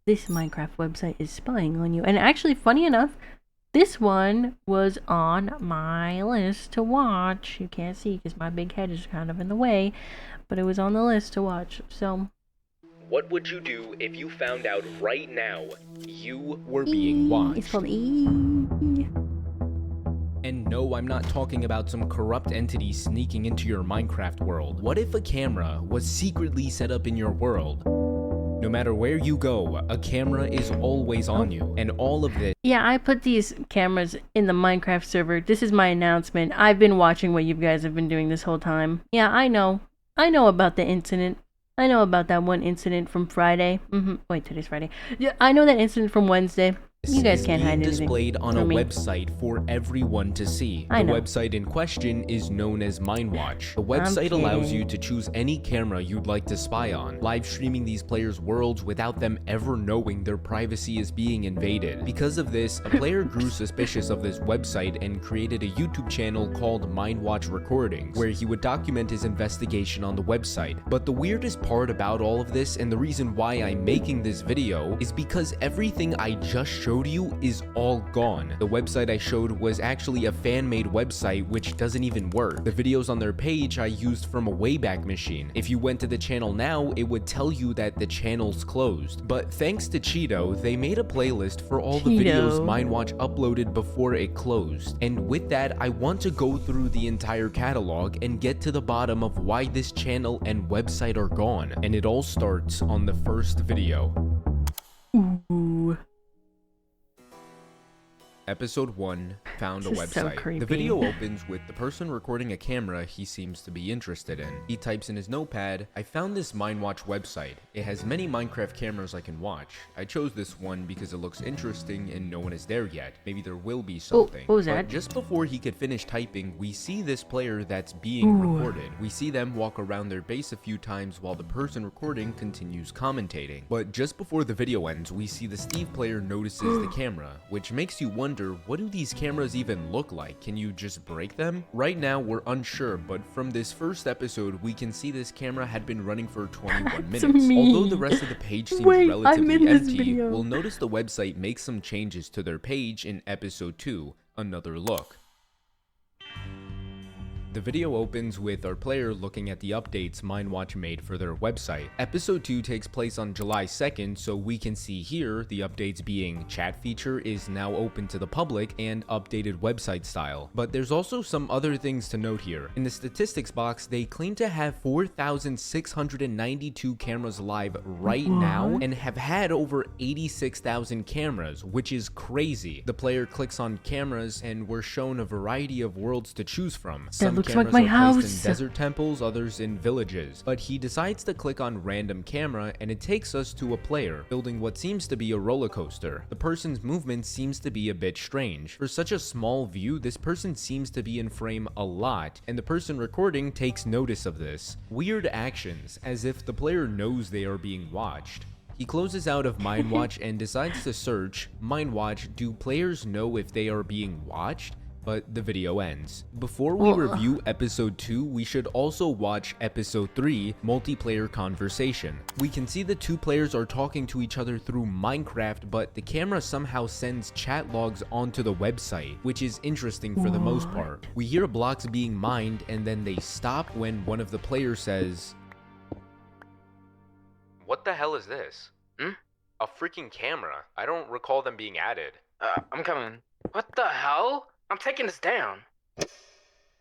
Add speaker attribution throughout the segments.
Speaker 1: this Minecraft website is spying on you. And actually, funny enough, this one was on my list to watch. You can't see because my big head is kind of in the way, but it was on the list to watch. So,
Speaker 2: what would you do if you found out right now you were being watched?
Speaker 1: It's called E.
Speaker 2: And no, I'm not talking about some corrupt entity sneaking into your Minecraft world. What if a camera was secretly set up in your world? No matter where you go, a camera is always on you, and all of this—
Speaker 1: Yeah, I put these cameras in the Minecraft server. This is my announcement. I've been watching what you guys have been doing this whole time. Yeah, I know. I know about the incident. I know about that one incident from Friday. Wait, today's Friday. Yeah, I know that incident from Wednesday. You guys can't hide anything
Speaker 2: displayed on a
Speaker 1: from me.
Speaker 2: website for everyone to see.
Speaker 1: I know.
Speaker 2: The website in question is known as Mindwatch. The website allows you to choose any camera you'd like to spy on, live streaming these players' worlds without them ever knowing their privacy is being invaded. Because of this, a player grew suspicious of this website and created a YouTube channel called Mindwatch Recordings, where he would document his investigation on the website. But the weirdest part about all of this, and the reason why I'm making this video, is because everything I just showed you is all gone. The website I showed was actually a fan-made website which doesn't even work. The videos on their page I used from a Wayback Machine. If you went to the channel now, it would tell you that the channel's closed. But thanks to Cheeto, they made a playlist for all the videos Mindwatch uploaded before it closed. And with that, I want to go through the entire catalog and get to the bottom of why this channel and website are gone. And it all starts on the first video.
Speaker 1: Ooh.
Speaker 2: Episode 1, Found a
Speaker 1: This is so
Speaker 2: Website.
Speaker 1: creepy.
Speaker 2: The video opens with the person recording a camera he seems to be interested in. He types in his notepad, "I found this Mindwatch website. It has many Minecraft cameras I can watch. I chose this one because it looks interesting and no one is there yet. Maybe there will be something."
Speaker 1: what was
Speaker 2: But
Speaker 1: that?
Speaker 2: just before he could finish typing, we see this player that's being recorded. We see them walk around their base a few times while the person recording continues commentating. But just before the video ends, we see the Steve player notices the camera, which makes you wonder, what do these cameras even look like? Can you just break them? Right now, we're unsure, but from this first episode, we can see this camera had been running for 21
Speaker 1: That's
Speaker 2: minutes.
Speaker 1: me.
Speaker 2: Although the rest of the page seems
Speaker 1: Wait, I'm
Speaker 2: relatively
Speaker 1: in this
Speaker 2: empty,
Speaker 1: video.
Speaker 2: we'll notice the website makes some changes to their page in episode 2, Another Look. The video opens with our player looking at the updates Mindwatch made for their website. Episode 2 takes place on July 2nd, so we can see here the updates being chat feature is now open to the public and updated website style. But there's also some other things to note here. In the statistics box, they claim to have 4,692 cameras live right now and have had over 86,000 cameras, which is crazy. The player clicks on cameras and we're shown a variety of worlds to choose from. Some
Speaker 1: looks like
Speaker 2: cameras
Speaker 1: my
Speaker 2: are placed
Speaker 1: house.
Speaker 2: in desert temples, others in villages. But he decides to click on random camera and it takes us to a player building what seems to be a roller coaster. The person's movement seems to be a bit strange. For such a small view, this person seems to be in frame a lot, and the person recording takes notice of this. Weird actions, as if the player knows they are being watched. He closes out of Mindwatch and decides to search, "Mindwatch, do players know if they are being watched?" But the video ends. Before we review episode 2, we should also watch episode 3, Multiplayer Conversation. We can see the two players are talking to each other through Minecraft, but the camera somehow sends chat logs onto the website, which is interesting for the most part. We hear blocks being mined and then they stop when one of the players says, "What the hell is this? A freaking camera. I don't recall them being added."
Speaker 3: I'm coming. What the hell? I'm taking this down.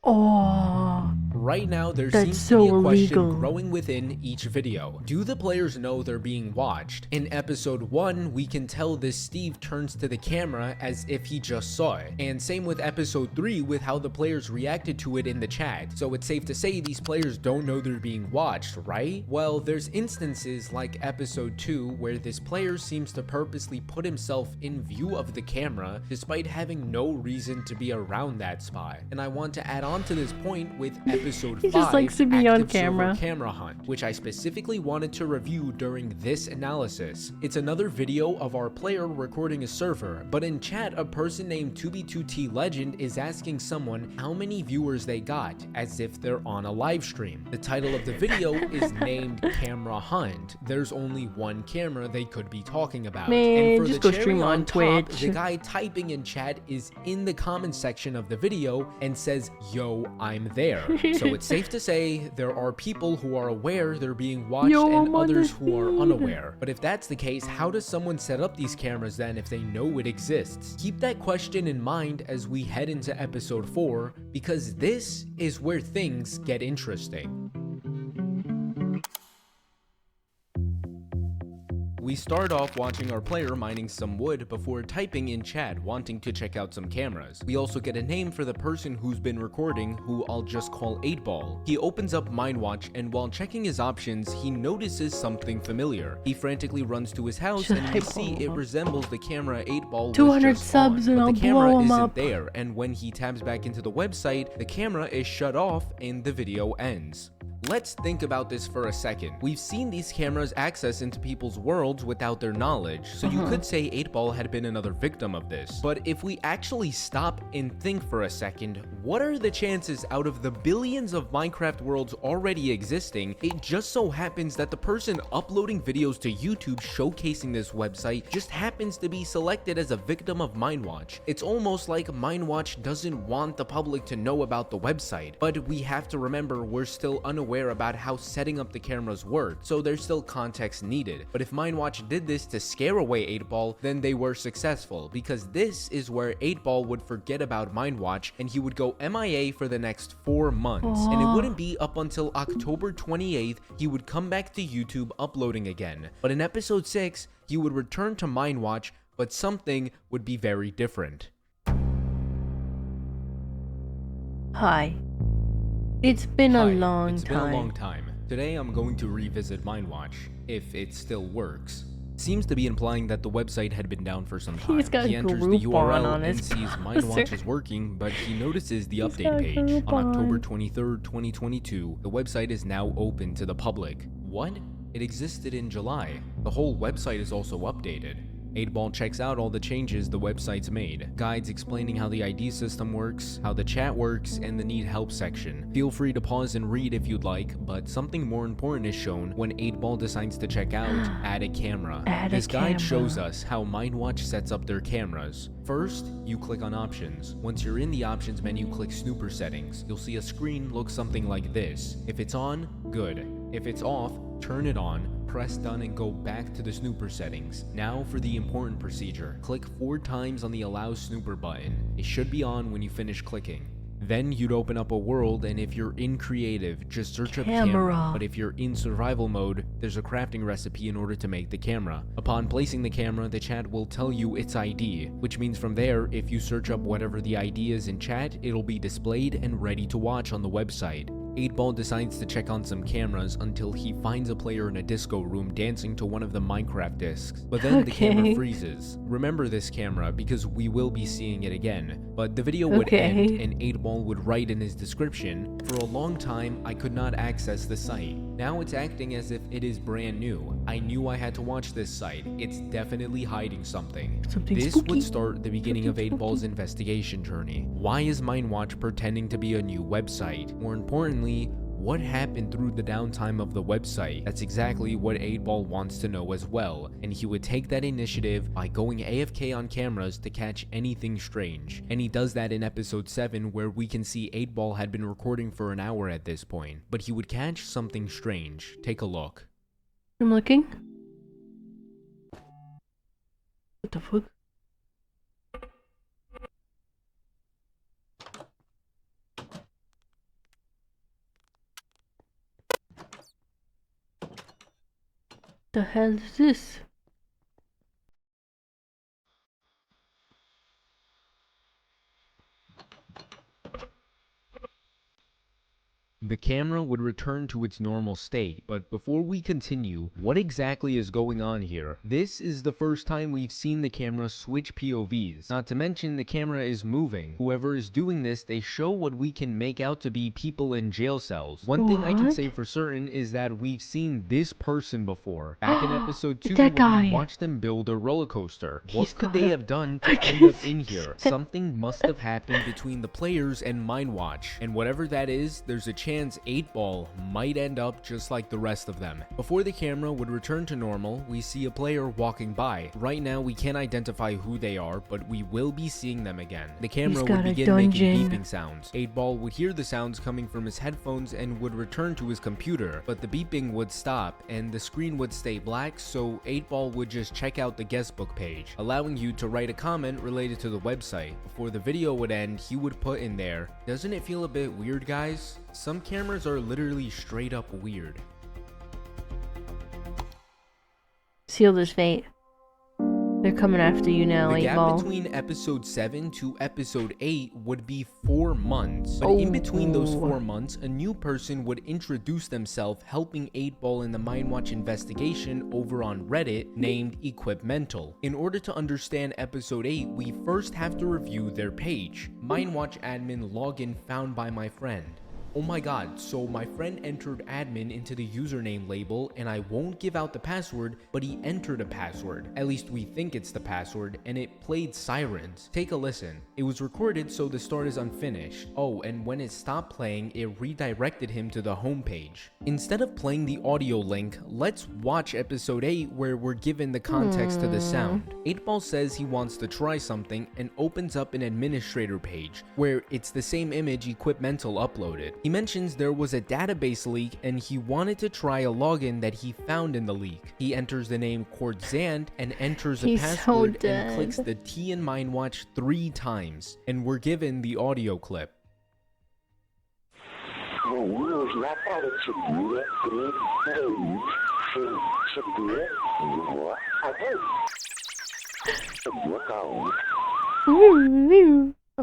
Speaker 1: Oh.
Speaker 2: Right now, there
Speaker 1: That's
Speaker 2: seems to
Speaker 1: so
Speaker 2: be a question
Speaker 1: illegal.
Speaker 2: growing within each video. Do the players know they're being watched? In episode 1, we can tell this Steve turns to the camera as if he just saw it. And same with episode 3 with how the players reacted to it in the chat. So it's safe to say these players don't know they're being watched, right? Well, there's instances like episode 2 where this player seems to purposely put himself in view of the camera despite having no reason to be around that spot. And I want to add on to this point with episode episode
Speaker 1: He
Speaker 2: 5,
Speaker 1: just likes to be on
Speaker 2: Active Server
Speaker 1: camera.
Speaker 2: Camera Hunt, which I specifically wanted to review during this analysis. It's another video of our player recording a server, but in chat, a person named 2b2t Legend is asking someone how many viewers they got, as if they're on a live stream. The title of the video is named Camera Hunt. There's only one camera they could be talking about.
Speaker 1: Man,
Speaker 2: And for
Speaker 1: just
Speaker 2: the
Speaker 1: go stream
Speaker 2: cherry
Speaker 1: on
Speaker 2: top,
Speaker 1: Twitch.
Speaker 2: the guy typing in chat is in the comment section of the video and says, "Yo, I'm there." So it's safe to say there are people who are aware they're being watched
Speaker 1: Yo,
Speaker 2: and
Speaker 1: I'm on
Speaker 2: others
Speaker 1: the
Speaker 2: who are
Speaker 1: feed.
Speaker 2: unaware. But if that's the case, how does someone set up these cameras then if they know it exists? Keep that question in mind as we head into episode 4, because this is where things get interesting. We start off watching our player mining some wood before typing in chat wanting to check out some cameras. We also get a name for the person who's been recording, who I'll just call 8ball. He opens up MineWatch, and while checking his options, he notices something familiar. He frantically runs to his house and we see it resembles the camera 8ball was
Speaker 1: 200
Speaker 2: just
Speaker 1: subs
Speaker 2: on,
Speaker 1: and
Speaker 2: but
Speaker 1: I'll
Speaker 2: the camera
Speaker 1: blow 'em
Speaker 2: isn't
Speaker 1: up.
Speaker 2: there, and when he tabs back into the website, the camera is shut off and the video ends. Let's think about this for a second. We've seen these cameras access into people's worlds without their knowledge, so you could say 8ball had been another victim of this. But if we actually stop and think for a second, what are the chances out of the billions of Minecraft worlds already existing, it just so happens that the person uploading videos to YouTube showcasing this website just happens to be selected as a victim of MineWatch? It's almost like MineWatch doesn't want the public to know about the website, but we have to remember we're still unaware about how setting up the cameras work, so there's still context needed. But if MineWatch did this to scare away 8ball, then they were successful, because this is where 8ball would forget about MineWatch and he would go MIA for the next 4 months. And it wouldn't be up until October 28th he would come back to YouTube uploading again. But in episode 6, he would return to MineWatch, but something would be very different.
Speaker 1: Hi. It's been a long
Speaker 2: It's
Speaker 1: time.
Speaker 2: been a long time. Today I'm going to revisit MineWatch, if it still works. Seems to be implying that the website had been down for some time.
Speaker 1: He's got
Speaker 2: He enters the
Speaker 1: Groupon
Speaker 2: URL
Speaker 1: on
Speaker 2: and
Speaker 1: his
Speaker 2: sees
Speaker 1: browser.
Speaker 2: MineWatch is working, but he notices the
Speaker 1: He's
Speaker 2: update
Speaker 1: got
Speaker 2: page. On
Speaker 1: Groupon.
Speaker 2: October 23rd, 2022, the website is now open to the public. What? It existed in July. The whole website is also updated. 8ball checks out all the changes the website's made, guides explaining how the ID system works, how the chat works, and the need help section. Feel free to pause and read if you'd like, but something more important is shown when 8ball decides to check out Add a Camera. This guide shows us how MineWatch sets up their cameras. First, you click on Options. Once you're in the Options menu, click Snooper Settings. You'll see a screen look something like this. If it's on, good. If it's off, turn it on, press done, and go back to the snooper settings. Now for the important procedure. Click 4 times on the allow snooper button. It should be on when you finish clicking. Then you'd open up a world, and if you're in creative, just search up camera. But if you're in survival mode, there's a crafting recipe in order to make the camera. Upon placing the camera, the chat will tell you its ID, which means from there, if you search up whatever the ID is in chat, it'll be displayed and ready to watch on the website. 8ball decides to check on some cameras until he finds a player in a disco room dancing to one of the Minecraft discs. But then the camera freezes. Remember this camera because we will be seeing it again. But the video would end and 8ball would write in his description, "For a long time, I could not access the site. Now it's acting as if it is brand new. I knew I had to watch this site. It's definitely hiding something." This would start the beginning of 8ball's investigation journey. Why is MineWatch pretending to be a new website? More importantly, what happened through the downtime of the website? That's exactly what 8ball wants to know as well, and he would take that initiative by going AFK on cameras to catch anything strange. And he does that in episode 7, where we can see 8ball had been recording for an hour at this point, but he would catch something strange. Take a look.
Speaker 1: I'm looking. What the fuck? The hell is this?
Speaker 2: the camera would return to its normal state. But before we continue, what exactly is going on here? This is the first time we've seen the camera switch POVs. Not to mention the camera is moving. Whoever is doing this, they show what we can make out to be people in jail cells. One thing I can say for certain is that we've seen this person before. Back in episode 2 when we watched them build a roller coaster. What could they have done to end up in here? Something must have happened between the players and Mindwatch. And whatever that is, there's a chance 8-Ball might end up just like the rest of them. Before the camera would return to normal, we see a player walking by. Right now we can't identify who they are, but we will be seeing them again. The camera would begin making beeping sounds. 8-Ball would hear the sounds coming from his headphones and would return to his computer, but the beeping would stop and the screen would stay black, so 8-Ball would just check out the guestbook page, allowing you to write a comment related to the website. Before the video would end, he would put in there, "Doesn't it feel a bit weird, guys? Some cameras are literally straight up weird."
Speaker 1: Sealed his fate. They're coming after you now, 8-Ball.
Speaker 2: The gap between episode 7 to episode 8 would be 4 months. But in between those 4 months, a new person would introduce themselves helping 8-Ball in the Mindwatch investigation over on Reddit named Equipmental. In order to understand episode 8, we first have to review their page. Mindwatch admin login found by my friend. Oh my god, so my friend entered admin into the username label, and I won't give out the password, but he entered a password. At least we think it's the password, and it played sirens. Take a listen. It was recorded, so the start is unfinished. Oh, and when it stopped playing, it redirected him to the homepage. Instead of playing the audio link, let's watch episode 8 where we're given the context to the sound. 8-Ball says he wants to try something and opens up an administrator page, where it's the same image Equipmental uploaded. He mentions there was a database leak and he wanted to try a login that he found in the leak. He enters the name Kordzand and enters a password and clicks the T in Mindwatch 3 times. And we're given the audio clip.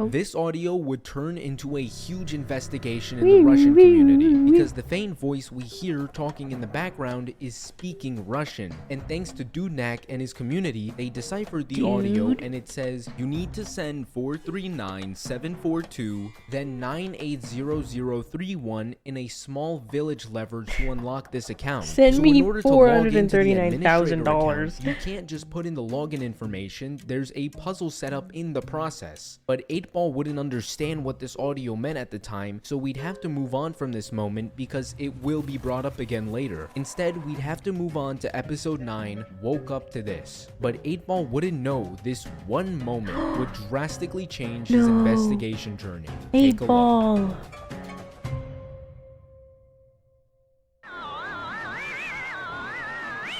Speaker 2: This audio would turn into a huge investigation in the Russian community because the feigned voice we hear talking in the background is speaking Russian. And thanks to Dudnak and his community, they deciphered the audio and it says, "You need to send 439-742, then 980031 in a small village lever to unlock this account."
Speaker 1: Send me $439,000.
Speaker 2: You can't just put in the login information. There's a puzzle set up in the process. But 8-Ball wouldn't understand what this audio meant at the time, so we'd have to move on from this moment because it will be brought up again later. Instead, we'd have to move on to episode 9, Woke Up to This. But 8-Ball wouldn't know this one moment would drastically change his investigation journey. Take a look.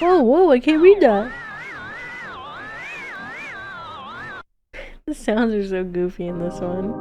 Speaker 1: 8-Ball. Whoa, I can't read that. The sounds are so goofy in this one.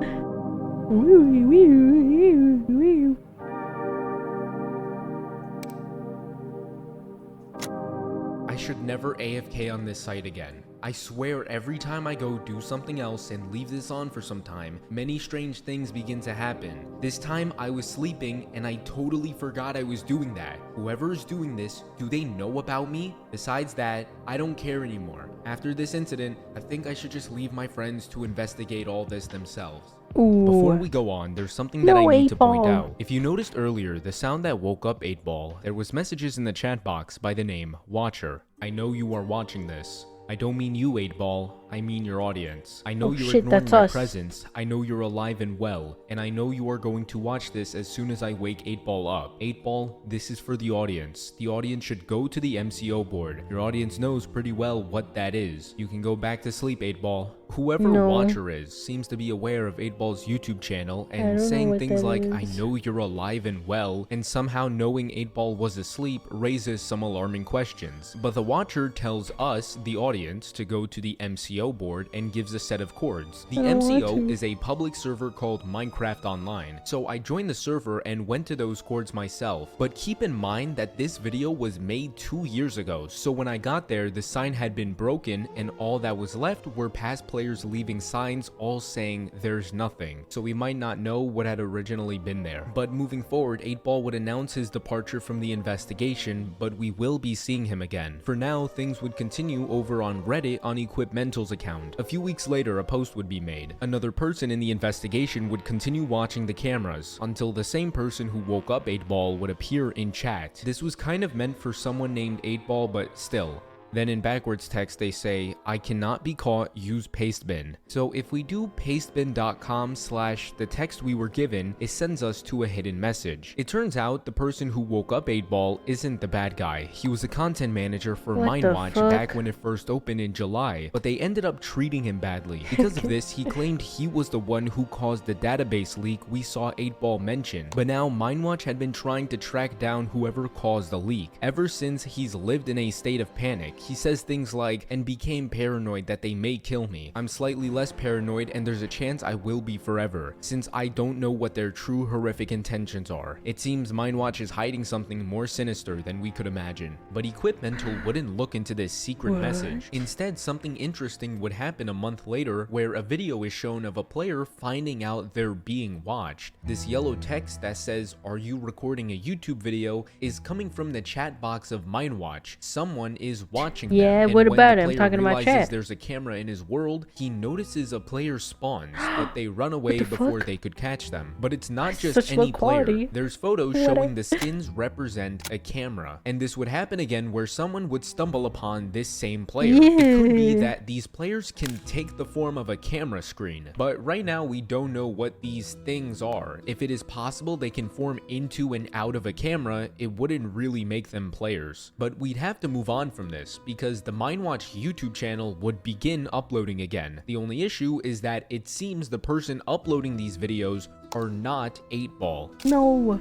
Speaker 2: I should never AFK on this site again. I swear every time I go do something else and leave this on for some time, many strange things begin to happen. This time I was sleeping and I totally forgot I was doing that. Whoever is doing this, do they know about me? Besides that, I don't care anymore. After this incident, I think I should just leave my friends to investigate all this themselves. Before we go on, there's something that I need to point out. If you noticed earlier, the sound that woke up 8-Ball, there was messages in the chat box by the name Watcher. I know you are watching this. I don't mean you, 8-Ball. I mean your audience. I know you're ignoring my presence. I know you're alive and well. And I know you are going to watch this as soon as I wake 8-Ball up. 8-Ball, this is for the audience. The audience should go to the MCO board. Your audience knows pretty well what that is. You can go back to sleep, 8-Ball. Whoever Watcher is seems to be aware of 8-Ball's YouTube channel and saying things like, I know you're alive and well, and somehow knowing 8-Ball was asleep raises some alarming questions. But the Watcher tells us, the audience, to go to the MCO board and gives a set of chords. The MCO is a public server called Minecraft Online, so I joined the server and went to those chords myself. But keep in mind that this video was made 2 years ago, so when I got there, the sign had been broken and all that was left were past players leaving signs all saying there's nothing, so we might not know what had originally been there. But moving forward, 8-Ball would announce his departure from the investigation, but we will be seeing him again. For now, things would continue over on Reddit on Equipmental's account. A few weeks later, a post would be made. Another person in the investigation would continue watching the cameras until the same person who woke up 8-Ball would appear in chat. This was kind of meant for someone named 8-Ball, but still. Then in backwards text they say, I cannot be caught, use pastebin. So if we do pastebin.com/the text we were given, it sends us to a hidden message. It turns out the person who woke up 8-Ball isn't the bad guy. He was a content manager for MindWatch back when it first opened in July, but they ended up treating him badly. Because of this, he claimed he was the one who caused the database leak we saw 8-Ball mention. But now MindWatch had been trying to track down whoever caused the leak. Ever since, he's lived in a state of panic. He says things like, and became paranoid that they may kill me. I'm slightly less paranoid and there's a chance I will be forever, since I don't know what their true horrific intentions are. It seems MindWatch is hiding something more sinister than we could imagine. But Equipmental wouldn't look into this secret message. Instead, something interesting would happen a month later where a video is shown of a player finding out they're being watched. This yellow text that says, "Are you recording a YouTube video?" is coming from the chat box of MindWatch. Someone is watching them.
Speaker 1: Yeah,
Speaker 2: And
Speaker 1: what
Speaker 2: when
Speaker 1: about
Speaker 2: the
Speaker 1: him?
Speaker 2: player
Speaker 1: Talking about
Speaker 2: realizes
Speaker 1: chat.
Speaker 2: there's a camera in his world, he notices a player spawns, but they run away before they could catch them. But it's not just
Speaker 1: Such
Speaker 2: any
Speaker 1: low quality.
Speaker 2: player. There's photos showing the skins represent a camera. And this would happen again where someone would stumble upon this same player. It could be that these players can take the form of a camera screen. But right now we don't know what these things are. If it is possible they can form into and out of a camera, it wouldn't really make them players. But we'd have to move on from this, because the MindWatch YouTube channel would begin uploading again. The only issue is that it seems the person uploading these videos are not 8-Ball.
Speaker 1: No.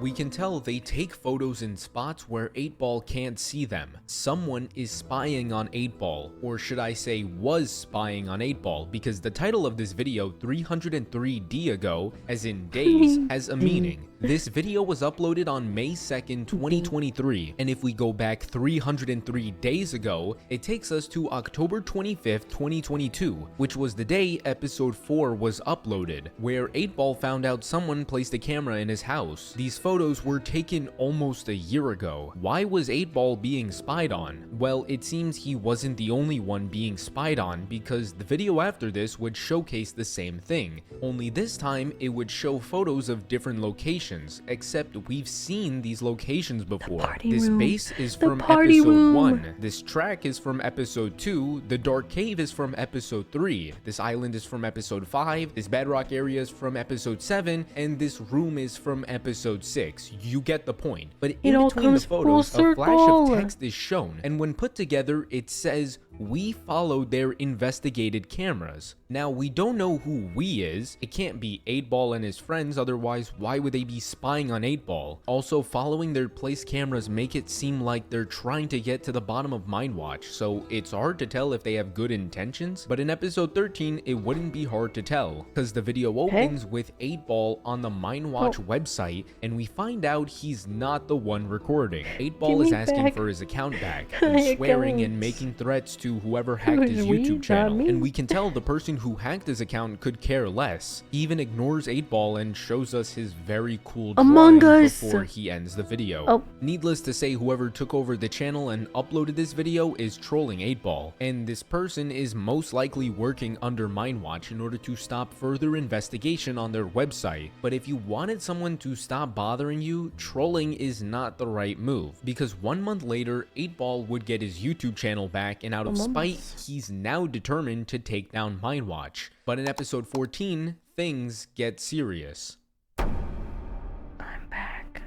Speaker 2: We can tell they take photos in spots where 8-Ball can't see them. Someone is spying on 8-Ball, or should I say was spying on 8-Ball, because the title of this video, 303D ago, as in days, has a meaning. This video was uploaded on May 2nd, 2023, and if we go back 303 days ago, it takes us to October 25th, 2022, which was the day episode 4 was uploaded, where 8-Ball found out someone placed a camera in his house. These photos were taken almost a year ago. Why was 8-Ball being spied on? Well, it seems he wasn't the only one being spied on, because the video after this would showcase the same thing, only this time it would show photos of different locations, except we've seen these locations before. This base is from episode 1, this track is from episode 2, the dark cave is from episode 3, this island is from episode 5, this bedrock area is from episode 7, and this room is from episode 6. You get the point. But in between the photos, a flash of text is shown, and when put together, it says, "We followed their investigated cameras." Now, we don't know who "we" is. It can't be 8-Ball and his friends, otherwise why would they be spying on 8-Ball? Also, following their placed cameras make it seem like they're trying to get to the bottom of MindWatch, so it's hard to tell if they have good intentions. But in episode 13, it wouldn't be hard to tell, because the video opens with 8-Ball on the MindWatch website, and we find out he's not the one recording. 8-Ball is asking for his account back, and swearing and making threats to whoever hacked his YouTube channel, and we can tell the person who hacked his account could care less. He even ignores 8-Ball and shows us his very cool drawing before he ends the video. Needless to say, whoever took over the channel and uploaded this video is trolling 8-Ball, and this person is most likely working under MindWatch in order to stop further investigation on their website. But if you wanted someone to stop bothering you, trolling is not the right move, because 1 month later, 8-Ball would get his YouTube channel back, and out of spite, he's now determined to take down MindWatch. But in episode 14, things get serious.
Speaker 1: I'm back.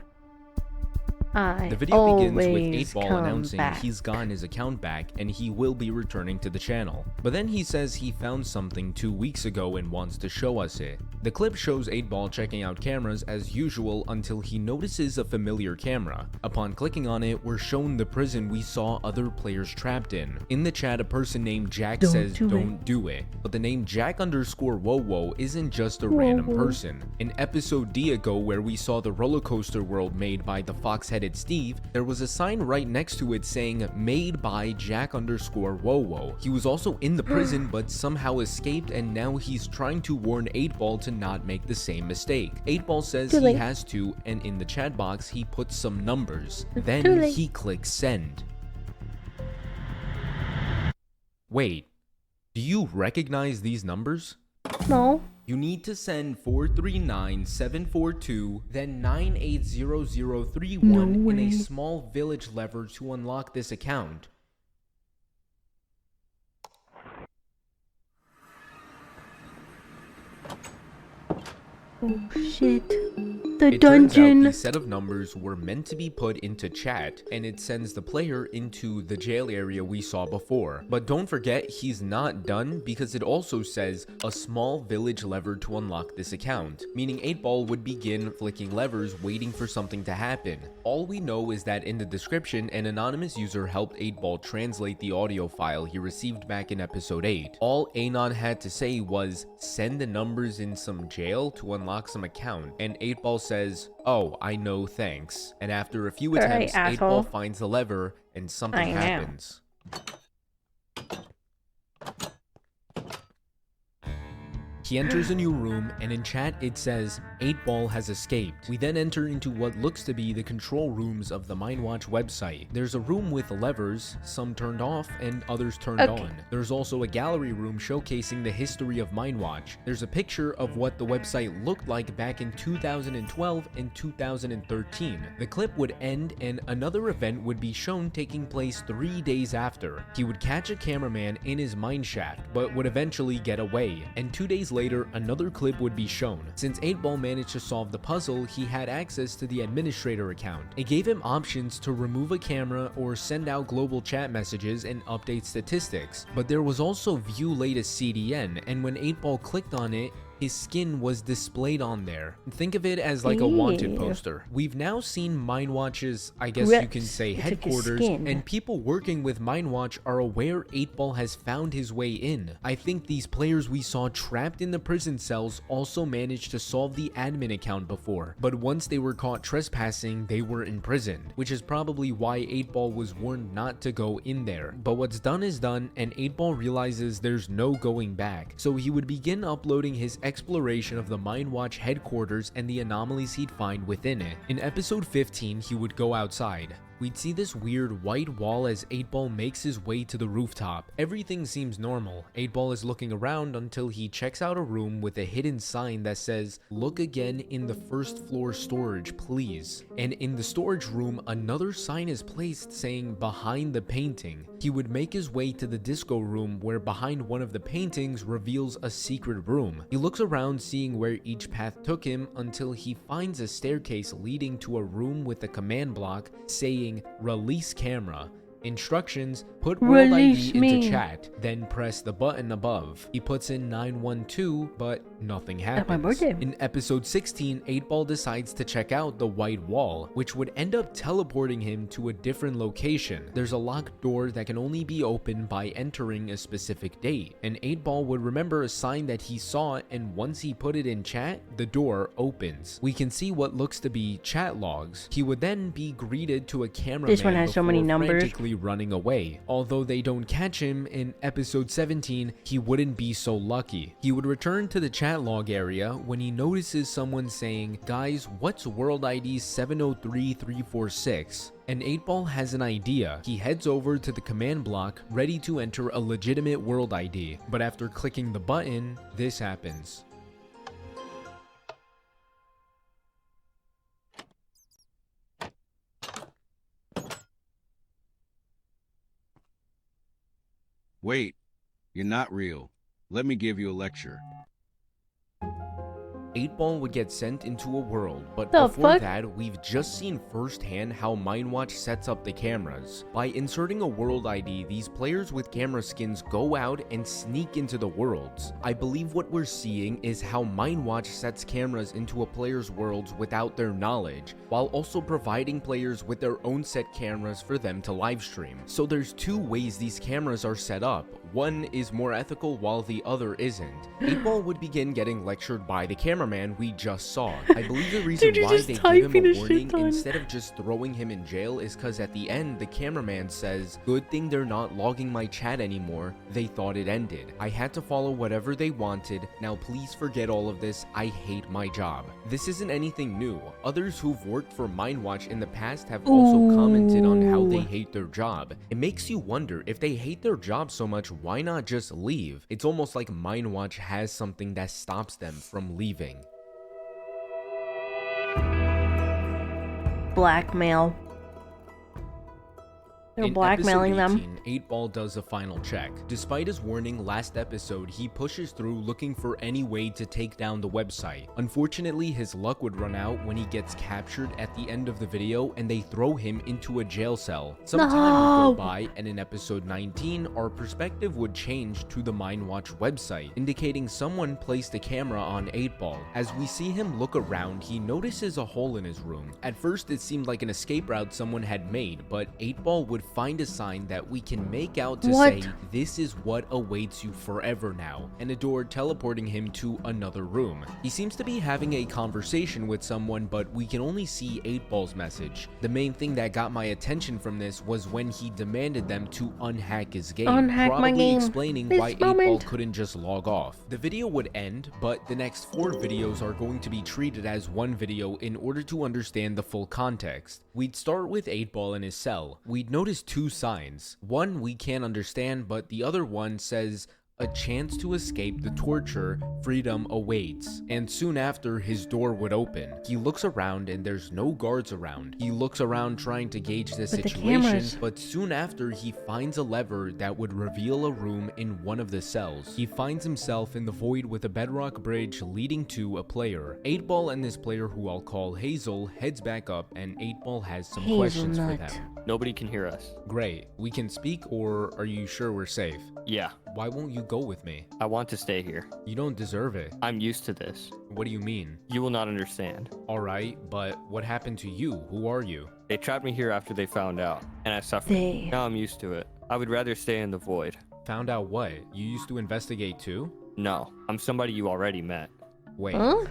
Speaker 2: The video begins with 8-Ball announcing he's gotten his account back and he will be returning to the channel. But then he says he found something 2 weeks ago and wants to show us it. The clip shows 8-Ball checking out cameras as usual until he notices a familiar camera. Upon clicking on it, we're shown the prison we saw other players trapped in. In the chat, a person named Jack says, "Don't do it." But the name Jack_Wowo isn't just a random person. An episode D ago where we saw the roller coaster world made by the fox-headed Steve, there was a sign right next to it saying, "Made by Jack_Wowo." He was also in the prison but somehow escaped, and now he's trying to warn 8-Ball to not make the same mistake. 8-Ball says he has to, and in the chat box he puts some numbers. Then he clicks send. Wait, do you recognize these numbers?
Speaker 1: No.
Speaker 2: You need to send 439-742, then 980031 in a small village lever to unlock this account.
Speaker 1: Oh shit. The
Speaker 2: It
Speaker 1: dungeon.
Speaker 2: turns out these set of numbers were meant to be put into chat, and it sends the player into the jail area we saw before. But don't forget, he's not done, because it also says a small village lever to unlock this account, meaning 8-Ball would begin flicking levers waiting for something to happen. All we know is that in the description, an anonymous user helped 8-Ball translate the audio file he received back in episode 8. All Anon had to say was, "Send the numbers in some jail to unlock some account," and 8-Ball says, "Oh, I know, thanks." And after a few attempts, 8-Ball finds the lever and something happens. He enters a new room, and in chat it says, 8-Ball has escaped. We then enter into what looks to be the control rooms of the Mindwatch website. There's a room with levers, some turned off and others turned on. There's also a gallery room showcasing the history of Mindwatch. There's a picture of what the website looked like back in 2012 and 2013. The clip would end and another event would be shown taking place 3 days after. He would catch a cameraman in his mineshaft, but would eventually get away, and 2 days later, another clip would be shown. Since 8-Ball managed to solve the puzzle, he had access to the administrator account. It gave him options to remove a camera or send out global chat messages and update statistics. But there was also view latest CDN, and when 8-Ball clicked on it, his skin was displayed on there. Think of it as like a wanted poster. We've now seen Mindwatch's, I guess you can say, headquarters, and people working with Mindwatch are aware 8-Ball has found his way in. I think these players we saw trapped in the prison cells also managed to solve the admin account before, but once they were caught trespassing, they were imprisoned, which is probably why 8-Ball was warned not to go in there. But what's done is done, and 8-Ball realizes there's no going back, so he would begin uploading his exploration of the Mindwatch headquarters and the anomalies he'd find within it. In episode 15, he would go outside. We'd see this weird white wall as 8-Ball makes his way to the rooftop. Everything seems normal. 8-Ball is looking around until he checks out a room with a hidden sign that says, "Look again in the first floor storage, please." And in the storage room, another sign is placed saying, "Behind the painting." He would make his way to the disco room where behind one of the paintings reveals a secret room. He looks around seeing where each path took him until he finds a staircase leading to a room with a command block saying, "Release camera." Instructions: put world ID into chat, then press the button above. He puts in 912, but nothing happens. In episode 16, 8-Ball decides to check out the white wall, which would end up teleporting him to a different location. There's a locked door that can only be opened by entering a specific date, and 8-Ball would remember a sign that he saw, and once he put it in chat, the door opens. We can see what looks to be chat logs. He would then be greeted to a cameraman.
Speaker 1: This one has so many numbers.
Speaker 2: Running away. Although they don't catch him in episode 17, he wouldn't be so lucky. He would return to the chat log area when he notices someone saying, "Guys, what's world ID 703346? And 8-Ball has an idea. He heads over to the command block, ready to enter a legitimate world ID. But after clicking the button, this happens.
Speaker 4: Wait, you're not real. Let me give you a lecture.
Speaker 2: 8-Ball would get sent into a world, but
Speaker 1: The
Speaker 2: before
Speaker 1: fuck?
Speaker 2: that, we've just seen firsthand how Mindwatch sets up the cameras. By inserting a world ID, these players with camera skins go out and sneak into the worlds. I believe what we're seeing is how Mindwatch sets cameras into a player's worlds without their knowledge, while also providing players with their own set cameras for them to livestream. So there's two ways these cameras are set up. One is more ethical while the other isn't. 8-Ball would begin getting lectured by the cameraman we just saw. I believe the reason
Speaker 1: Dude,
Speaker 2: why
Speaker 1: just
Speaker 2: they give him
Speaker 1: typing
Speaker 2: a
Speaker 1: a shit
Speaker 2: warning
Speaker 1: ton.
Speaker 2: instead of just throwing him in jail is because at the end, the cameraman says, "Good thing they're not logging my chat anymore. They thought it ended. I had to follow whatever they wanted. Now please forget all of this. I hate my job." This isn't anything new. Others who've worked for Mindwatch in the past have also commented on how they hate their job. It makes you wonder, if they hate their job so much, why not just leave? It's almost like Mindwatch has something that stops them from leaving.
Speaker 1: Blackmail. They're
Speaker 2: In
Speaker 1: blackmailing
Speaker 2: episode
Speaker 1: them.
Speaker 2: 18, 8-Ball does a final check. Despite his warning last episode, he pushes through looking for any way to take down the website. Unfortunately, his luck would run out when he gets captured at the end of the video and they throw him into a jail cell. Some time would go by, and in episode 19, our perspective would change to the Mindwatch website, indicating someone placed a camera on 8-Ball. As we see him look around, he notices a hole in his room. At first, it seemed like an escape route someone had made, but 8-Ball would find a sign that we can make out to say, "This is what awaits you forever now," and a door teleporting him to another room. He seems to be having a conversation with someone, but we can only see 8-Ball's message. The main thing that got my attention from this was when he demanded them to unhack his game,
Speaker 1: Unhack my
Speaker 2: probably
Speaker 1: game.
Speaker 2: explaining
Speaker 1: This
Speaker 2: why 8-Ball
Speaker 1: moment.
Speaker 2: couldn't just log off. The video would end, but the next 4 videos are going to be treated as one video in order to understand the full context. We'd start with 8-Ball in his cell. We'd notice 2 signs. One we can't understand, but the other one says, "A chance to escape the torture, freedom awaits." And soon after, his door would open. He looks around and there's no guards around. He looks around trying to gauge the situation, but soon after he finds a lever that would reveal a room in one of the cells. He finds himself in the void with a bedrock bridge leading to a player. 8-Ball and this player, who I'll call Hazel, heads back up, and 8-Ball has some questions for them.
Speaker 4: Nobody can hear us.
Speaker 2: Great. We can speak, or are you sure we're safe?
Speaker 4: Yeah,
Speaker 2: Why won't you go with me?
Speaker 4: I want to stay here.
Speaker 2: You don't deserve it.
Speaker 4: I'm used to this.
Speaker 2: What do you mean?
Speaker 4: You will not understand.
Speaker 2: Alright, but what happened to you? Who are you?
Speaker 4: They trapped me here after they found out, and I suffered. Now I'm used to it. I would rather stay in the void.
Speaker 2: Found out what? You used to investigate too?
Speaker 4: No, I'm somebody you already met.
Speaker 2: Wait.
Speaker 1: Huh?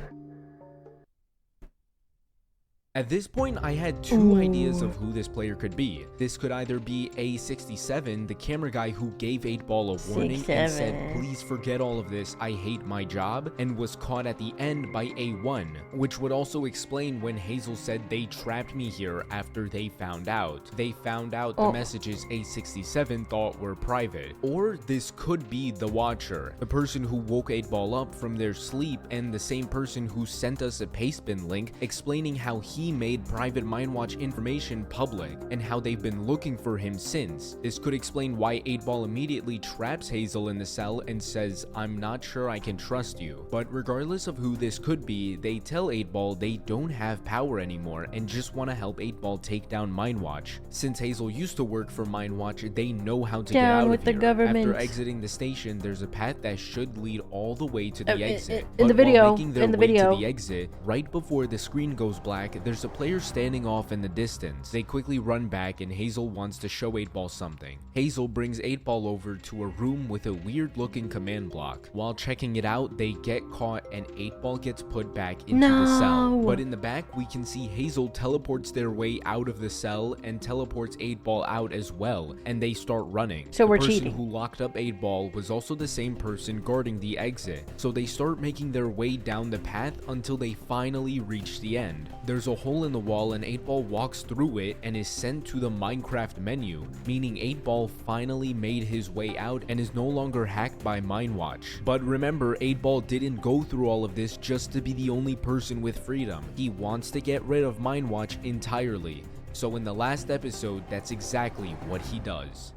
Speaker 2: At this point, I had 2 ideas of who this player could be. This could either be A67, the camera guy who gave 8-Ball a warning and said, "Please forget all of this, I hate my job," and was caught at the end by A1, which would also explain when Hazel said they trapped me here after they found out. They found out the messages A67 thought were private. Or this could be the Watcher, the person who woke 8-Ball up from their sleep, and the same person who sent us a pastebin link explaining how he made private Mindwatch information public and how they've been looking for him since. This could explain why 8-Ball immediately traps Hazel in the cell and says, "I'm not sure I can trust you." But regardless of who this could be, they tell 8-Ball they don't have power anymore and just want to help 8-Ball take down Mindwatch. Since Hazel used to work for Mindwatch, they know how to get out of here. After exiting the station, there's a path that should lead all the way to the exit.
Speaker 1: In the
Speaker 2: But
Speaker 1: video,
Speaker 2: while making their
Speaker 1: in the
Speaker 2: way
Speaker 1: video.
Speaker 2: to the exit, right before the screen goes black, there's a player standing off in the distance. They quickly run back and Hazel wants to show 8-Ball something. Hazel brings 8-Ball over to a room with a weird looking command block. While checking it out, they get caught and 8-Ball gets put back into the cell. But in the back, we can see Hazel teleports their way out of the cell and teleports 8-Ball out as well, and they start running.
Speaker 1: So we're
Speaker 2: the person
Speaker 1: cheating.
Speaker 2: who locked up 8-Ball was also the same person guarding the exit, so they start making their way down the path until they finally reach the end. There's a hole in the wall and 8-Ball walks through it and is sent to the Minecraft menu, meaning 8-Ball finally made his way out and is no longer hacked by Mindwatch. But remember, 8-Ball didn't go through all of this just to be the only person with freedom. He wants to get rid of Mindwatch entirely. So in the last episode, that's exactly what he does.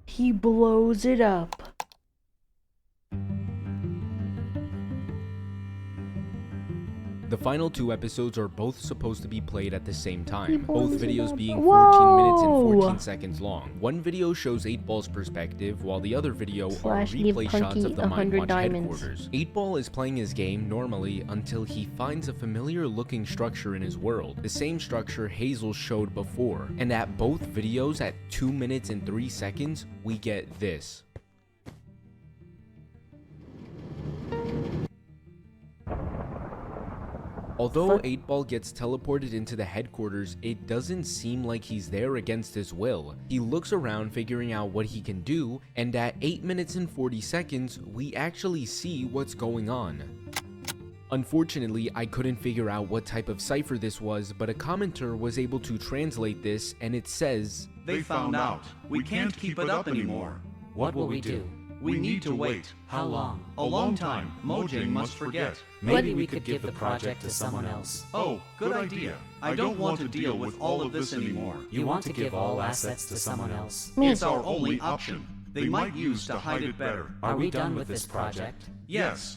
Speaker 1: He blows it up.
Speaker 2: The final 2 episodes are both supposed to be played at the same time,
Speaker 1: 8-Ball
Speaker 2: both
Speaker 1: is
Speaker 2: videos
Speaker 1: about-
Speaker 2: being 14 minutes and
Speaker 1: Whoa!
Speaker 2: 14 seconds long. One video shows 8-Ball's perspective, while the other video are
Speaker 1: Give
Speaker 2: replay shots
Speaker 1: Punki
Speaker 2: of the
Speaker 1: 100
Speaker 2: Mindwatch
Speaker 1: diamonds.
Speaker 2: headquarters. 8-Ball is playing his game normally until he finds a familiar looking structure in his world, the same structure Hazel showed before, and at both videos at 2 minutes and 3 seconds, we get this. Although 8-Ball gets teleported into the headquarters, it doesn't seem like he's there against his will. He looks around figuring out what he can do, and at 8 minutes and 40 seconds, we actually see what's going on. Unfortunately, I couldn't figure out what type of cipher this was, but a commenter was able to translate this, and it says,
Speaker 5: "They found out. We can't keep it up anymore.
Speaker 6: What will we do?
Speaker 5: We need to wait.
Speaker 6: How long?
Speaker 5: A long time. Mojang must forget."
Speaker 6: Maybe we could give the project to someone else.
Speaker 5: Oh, good idea. I don't want to deal with all of this anymore.
Speaker 6: You want to give all assets to someone else?
Speaker 5: It's our only option. They might use to hide it better.
Speaker 6: Are we done with this project?
Speaker 5: Yes.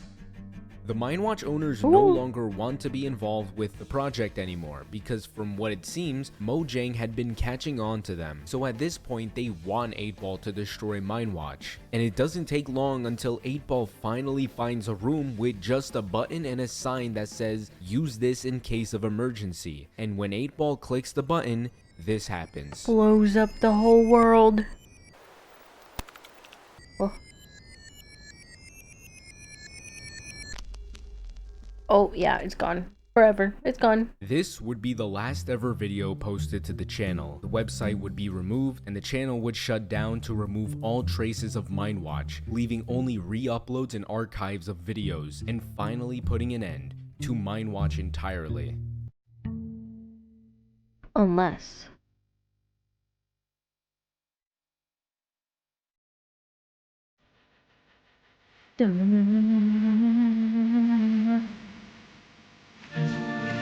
Speaker 2: The Mindwatch owners no longer want to be involved with the project anymore because from what it seems, Mojang had been catching on to them. So at this point, they want 8-Ball to destroy Mindwatch. And it doesn't take long until 8-Ball finally finds a room with just a button and a sign that says, "Use this in case of emergency." And when 8-Ball clicks the button, this happens.
Speaker 1: Blows up the whole world. Oh, yeah, it's gone. Forever. It's gone.
Speaker 2: This would be the last ever video posted to the channel. The website would be removed, and the channel would shut down to remove all traces of Mindwatch, leaving only re-uploads and archives of videos, and finally putting an end to Mindwatch entirely.
Speaker 1: Unless...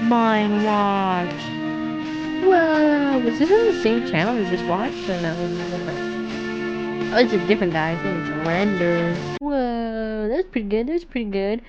Speaker 1: Mindwatch. Whoa, was this in the same channel we just watched? Or no? Oh, it's a different guy. It's Render. Whoa, that's pretty good. That's pretty good.